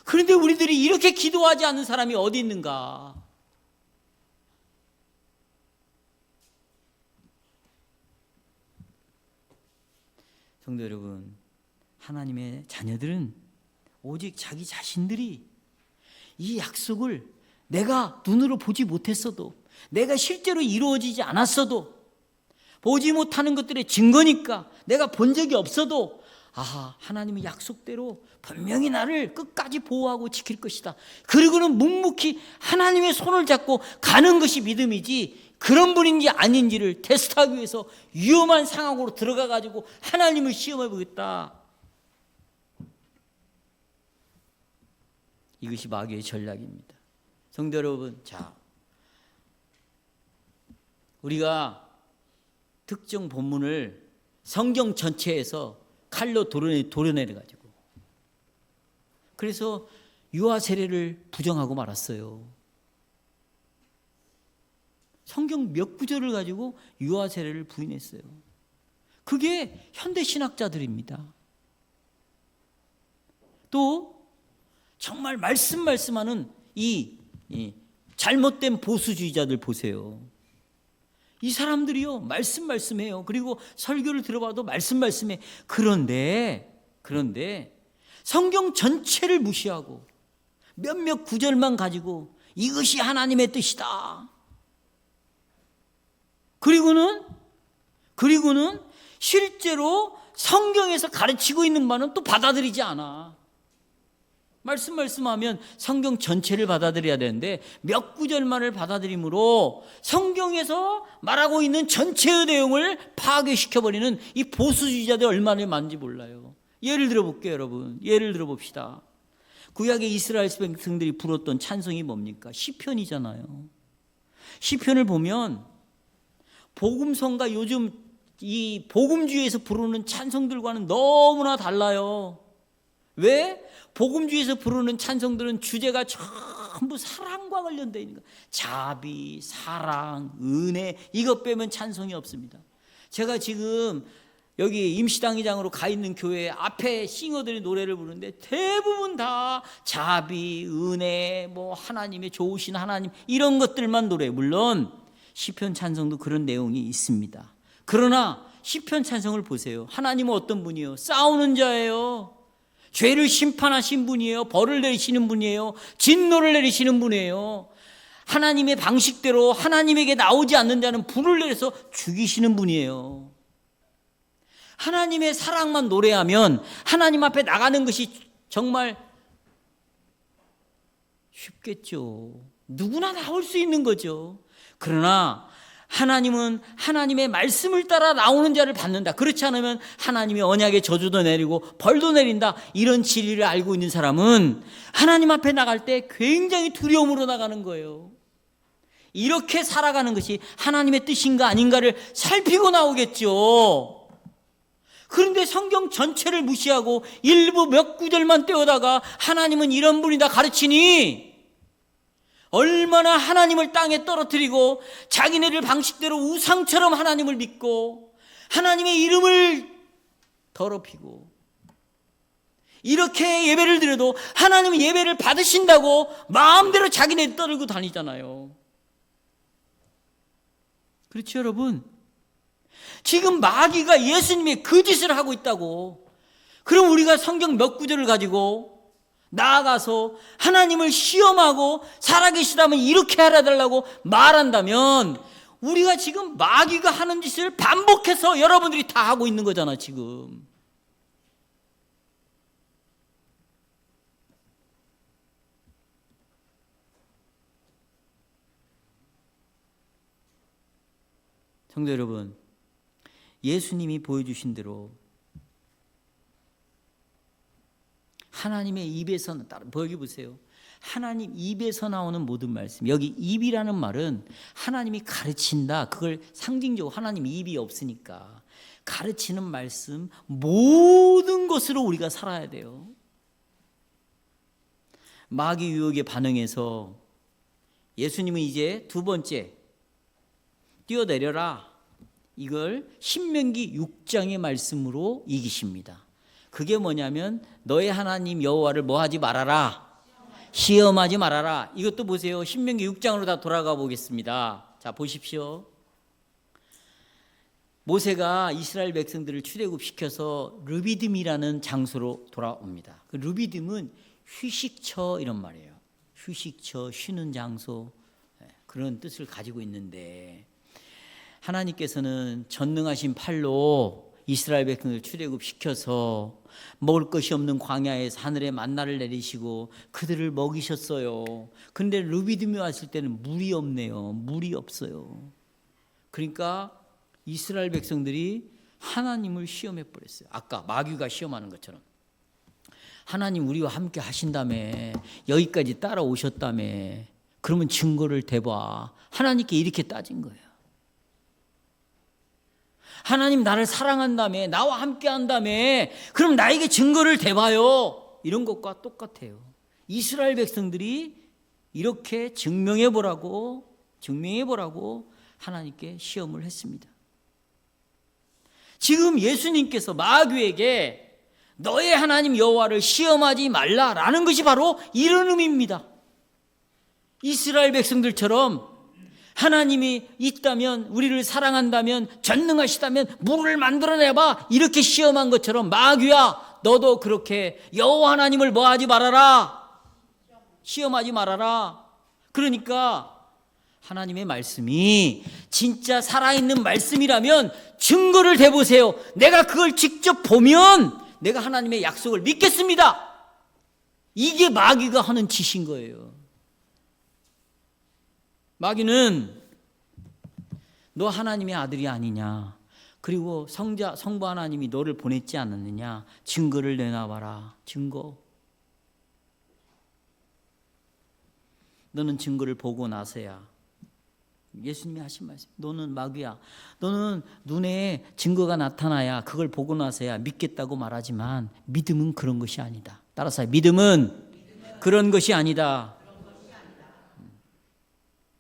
그런데 우리들이 이렇게 기도하지 않는 사람이 어디 있는가? 성도 여러분, 하나님의 자녀들은 오직 자기 자신들이 이 약속을 내가 눈으로 보지 못했어도, 내가 실제로 이루어지지 않았어도, 보지 못하는 것들의 증거니까 내가 본 적이 없어도 하나님의 약속대로 분명히 나를 끝까지 보호하고 지킬 것이다. 그리고는 묵묵히 하나님의 손을 잡고 가는 것이 믿음이지, 그런 분인지 아닌지를 테스트하기 위해서 위험한 상황으로 들어가 가지고 하나님을 시험해 보겠다. 이것이 마귀의 전략입니다. 성도 여러분, 자, 우리가 특정 본문을 성경 전체에서 칼로 도려내려 가지고 그래서 유아 세례를 부정하고 말았어요. 성경 몇 구절을 가지고 유아 세례를 부인했어요. 그게 현대 신학자들입니다. 또 정말 말씀하는 이 잘못된 보수주의자들 보세요. 이 사람들이요 말씀해요. 그리고 설교를 들어봐도 말씀해. 그런데 성경 전체를 무시하고 몇몇 구절만 가지고 이것이 하나님의 뜻이다. 그리고는 실제로 성경에서 가르치고 있는 바는 또 받아들이지 않아. 말씀하면 성경 전체를 받아들여야 되는데 몇 구절만을 받아들이므로 성경에서 말하고 있는 전체의 내용을 파괴시켜버리는 이 보수주의자들 얼마나 많은지 몰라요. 예를 들어볼게요, 여러분. 예를 들어봅시다. 구약의 이스라엘 백성들이 부렀던 찬송이 뭡니까? 시편이잖아요. 시편을 보면 복음성과 요즘 이 복음주의에서 부르는 찬송들과는 너무나 달라요. 왜? 복음주의에서 부르는 찬송들은 주제가 전부 사랑과 관련되어 있는 거예요. 자비, 사랑, 은혜, 이것 빼면 찬송이 없습니다. 제가 지금 여기 임시당회장으로 가 있는 교회 앞에 싱어들이 노래를 부르는데 대부분 다 자비, 은혜, 뭐 하나님의 좋으신 하나님 이런 것들만 노래해요. 물론 시편 찬송도 그런 내용이 있습니다. 그러나 시편 찬송을 보세요. 하나님은 어떤 분이에요? 싸우는 자예요. 죄를 심판하신 분이에요. 벌을 내리시는 분이에요. 진노를 내리시는 분이에요. 하나님의 방식대로 하나님에게 나오지 않는 자는 불을 내려서 죽이시는 분이에요. 하나님의 사랑만 노래하면 하나님 앞에 나가는 것이 정말 쉽겠죠. 누구나 나올 수 있는 거죠. 그러나 하나님은 하나님의 말씀을 따라 나오는 자를 받는다. 그렇지 않으면 하나님이 언약의 저주도 내리고 벌도 내린다. 이런 진리를 알고 있는 사람은 하나님 앞에 나갈 때 굉장히 두려움으로 나가는 거예요. 이렇게 살아가는 것이 하나님의 뜻인가 아닌가를 살피고 나오겠죠. 그런데 성경 전체를 무시하고 일부 몇 구절만 떼어다가 하나님은 이런 분이다 가르치니 얼마나 하나님을 땅에 떨어뜨리고 자기네들 방식대로 우상처럼 하나님을 믿고 하나님의 이름을 더럽히고 이렇게 예배를 드려도 하나님은 예배를 받으신다고 마음대로 자기네 떠들고 다니잖아요. 그렇죠, 여러분? 지금 마귀가 예수님의 그 짓을 하고 있다고. 그럼 우리가 성경 몇 구절을 가지고 나아가서 하나님을 시험하고 살아계시다면 이렇게 알아달라고 말한다면 우리가 지금 마귀가 하는 짓을 반복해서 여러분들이 다 하고 있는 거잖아. 지금 성도 여러분, 예수님이 보여주신 대로 하나님의 입에서 여기 보세요. 하나님 입에서 나오는 모든 말씀, 여기 입이라는 말은 하나님이 가르친다, 그걸 상징적으로 하나님 입이 없으니까 가르치는 말씀, 모든 것으로 우리가 살아야 돼요. 마귀 유혹에 반응해서 예수님은 이제 두 번째, 뛰어내려라, 이걸 신명기 6장의 말씀으로 이기십니다. 그게 뭐냐면 너의 하나님 여호와를 뭐하지 말아라, 시험하지 말아라. 이것도 보세요. 신명기 6장으로 다 돌아가 보겠습니다. 자, 보십시오. 모세가 이스라엘 백성들을 출애굽시켜서 르비딤이라는 장소로 돌아옵니다. 그 르비딤은 휴식처 이런 말이에요. 휴식처, 쉬는 장소, 그런 뜻을 가지고 있는데, 하나님께서는 전능하신 팔로 이스라엘 백성을 출애굽시켜서 먹을 것이 없는 광야에서 하늘에 만나를 내리시고 그들을 먹이셨어요. 그런데 르비딤에 왔을 때는 물이 없네요. 물이 없어요. 그러니까 이스라엘 백성들이 하나님을 시험해 버렸어요. 아까 마귀가 시험하는 것처럼. 하나님 우리와 함께 하신다며, 여기까지 따라오셨다며, 그러면 증거를 대봐. 하나님께 이렇게 따진 거예요. 하나님 나를 사랑한다며, 나와 함께 한다며, 그럼 나에게 증거를 대봐요. 이런 것과 똑같아요. 이스라엘 백성들이 이렇게 증명해보라고 하나님께 시험을 했습니다. 지금 예수님께서 마귀에게 너의 하나님 여호와를 시험하지 말라라는 것이 바로 이런 의미입니다. 이스라엘 백성들처럼 하나님이 있다면, 우리를 사랑한다면, 전능하시다면 물을 만들어내봐, 이렇게 시험한 것처럼 마귀야, 너도 그렇게 여호와 하나님을 뭐하지 말아라, 시험하지 말아라. 그러니까 하나님의 말씀이 진짜 살아있는 말씀이라면 증거를 대보세요. 내가 그걸 직접 보면 내가 하나님의 약속을 믿겠습니다. 이게 마귀가 하는 짓인 거예요. 마귀는 너 하나님의 아들이 아니냐, 그리고 성부 하나님이 너를 보냈지 않았느냐, 증거를 내놔봐라. 증거. 너는 증거를 보고 나서야, 예수님이 하신 말씀, 너는 마귀야, 너는 눈에 증거가 나타나야, 그걸 보고 나서야 믿겠다고 말하지만 믿음은 그런 것이 아니다. 따라서 믿음은 그런 것이 아니다.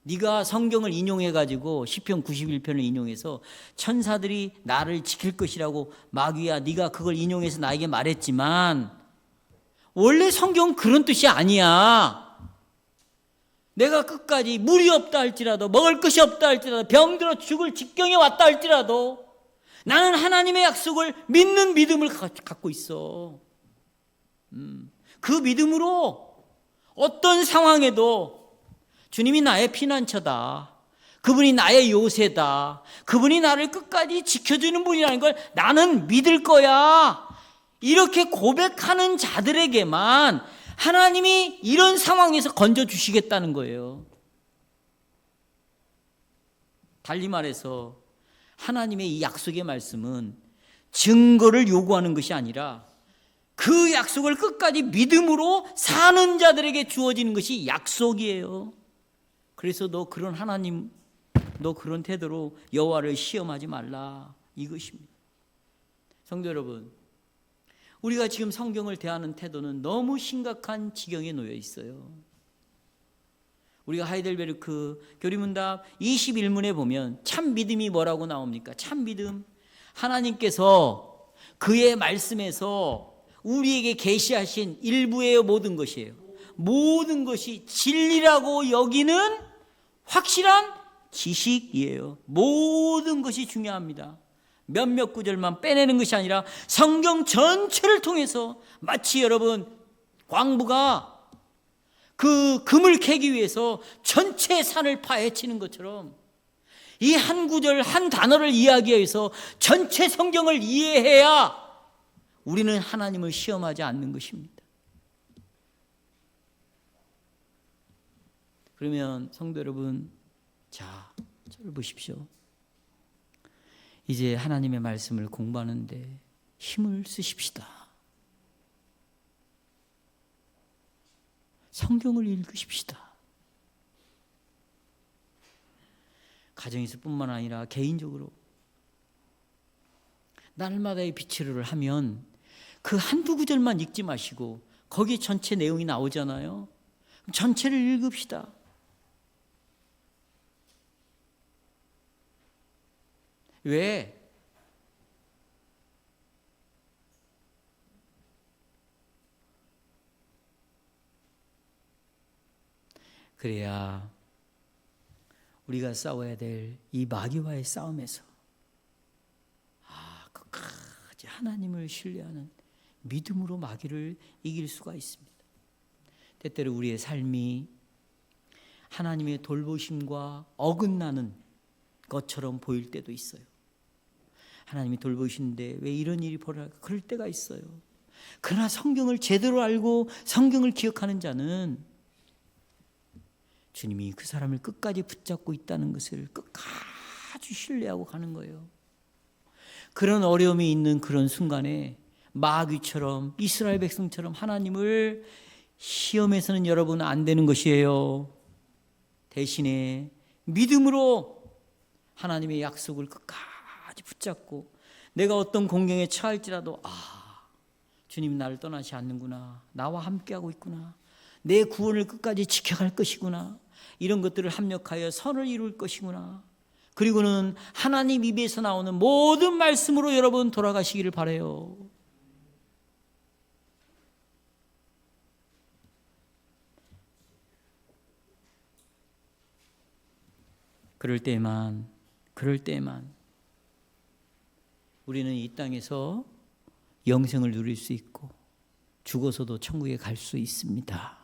네가 성경을 인용해가지고 시편 91편을 인용해서 천사들이 나를 지킬 것이라고, 마귀야 네가 그걸 인용해서 나에게 말했지만 원래 성경은 그런 뜻이 아니야. 내가 끝까지 물이 없다 할지라도, 먹을 것이 없다 할지라도, 병들어 죽을 직경에 왔다 할지라도 나는 하나님의 약속을 믿는 믿음을 갖고 있어. 그 믿음으로 어떤 상황에도 주님이 나의 피난처다, 그분이 나의 요새다, 그분이 나를 끝까지 지켜주는 분이라는 걸 나는 믿을 거야, 이렇게 고백하는 자들에게만 하나님이 이런 상황에서 건져주시겠다는 거예요. 달리 말해서 하나님의 이 약속의 말씀은 증거를 요구하는 것이 아니라 그 약속을 끝까지 믿음으로 사는 자들에게 주어지는 것이 약속이에요. 그래서 너 그런 하나님, 너 그런 태도로 여호와를 시험하지 말라, 이것입니다. 성도 여러분, 우리가 지금 성경을 대하는 태도는 너무 심각한 지경에 놓여 있어요. 우리가 하이델베르크 교리문답 21문에 보면 참 믿음이 뭐라고 나옵니까? 참 믿음, 하나님께서 그의 말씀에서 우리에게 계시하신 일부의 모든 것이에요. 모든 것이 진리라고 여기는 확실한 지식이에요. 모든 것이 중요합니다. 몇몇 구절만 빼내는 것이 아니라 성경 전체를 통해서, 마치 여러분 광부가 그 금을 캐기 위해서 전체 산을 파헤치는 것처럼 이 한 구절 한 단어를 이해하기 위해서 전체 성경을 이해해야 우리는 하나님을 시험하지 않는 것입니다. 그러면 성도 여러분, 자, 저를 보십시오. 이제 하나님의 말씀을 공부하는데 힘을 쓰십시다. 성경을 읽으십시다. 가정에서뿐만 아니라 개인적으로 날마다의 비치를 하면 그 한두 구절만 읽지 마시고 거기 전체 내용이 나오잖아요. 전체를 읽읍시다. 왜? 그래야 우리가 싸워야 될 이 마귀와의 싸움에서 끝까지 하나님을 신뢰하는 믿음으로 마귀를 이길 수가 있습니다. 때때로 우리의 삶이 하나님의 돌보심과 어긋나는 것처럼 보일 때도 있어요. 하나님이 돌보시는데 왜 이런 일이 벌어질까? 그럴 때가 있어요. 그러나 성경을 제대로 알고 성경을 기억하는 자는 주님이 그 사람을 끝까지 붙잡고 있다는 것을 끝까지 신뢰하고 가는 거예요. 그런 어려움이 있는 그런 순간에 마귀처럼 이스라엘 백성처럼 하나님을 시험에서는 여러분 안 되는 것이에요. 대신에 믿음으로 하나님의 약속을 끝까지 붙잡고 내가 어떤 공경에 처할지라도 주님 나를 떠나지 않는구나. 나와 함께하고 있구나. 내 구원을 끝까지 지켜갈 것이구나. 이런 것들을 합력하여 선을 이룰 것이구나. 그리고는 하나님 입에서 나오는 모든 말씀으로 여러분 돌아가시기를 바라요. 그럴 때만 우리는 이 땅에서 영생을 누릴 수 있고 죽어서도 천국에 갈 수 있습니다.